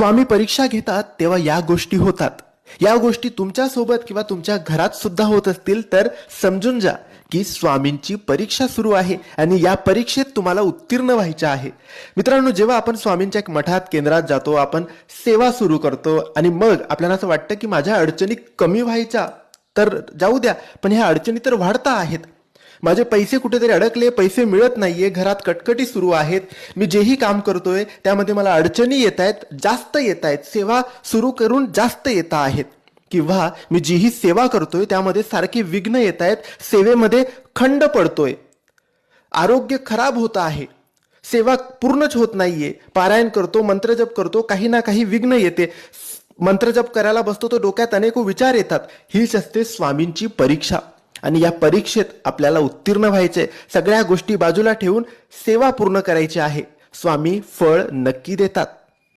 स्वामी परीक्षा घेतात तेव्हा या गोष्टी होतात. या गोष्टी तुमच्या सोबत किंवा तुमच्या घरात सुद्धा होत असतील तर समजून जा की स्वामींची परीक्षा सुरू आहे आणि या परीक्षेत तुम्हाला उत्तीर्ण व्हायचे आहे. मित्रांनो, जेव्हा आपण स्वामींच्या एक मठात केंद्रात जातो, आपण सेवा सुरू करतो आणि मग आपल्याला असं वाटतं की माझ्या अडचणी कमी व्हायच्या तर जाऊ द्या, पण ह्या अडचणी तर वाढता आहेत. माझे पैसे कुठेतरी अडकले, पैसे मिळत नाहीये, घरात कटकटी सुरू आहेत, मी जेही काम करतोय त्यामध्ये मला अडचणी येत आहेत, जास्त येत आहेत, सेवा सुरू करून जास्त येत आहेत, किंवा मी जीही सेवा करतोय त्यामध्ये सारखे विघ्न येत आहेत, सेवेमध्ये खंड पडतोय, आरोग्य खराब होत आहे, सेवा पूर्णच होत नाहीये, पारायण करतो, मंत्रजप करतो, काही ना काही विघ्न येते, मंत्रजप करायला बसतो तो डोक्यात अनेक विचार येतात. हीच असते स्वामींची परीक्षा आणि या परीक्षेत आपल्याला उत्तीर्ण व्हायचे. सगळ्या गोष्टी बाजूला ठेवून सेवा पूर्ण करायची आहे. स्वामी फळ नक्की देतात.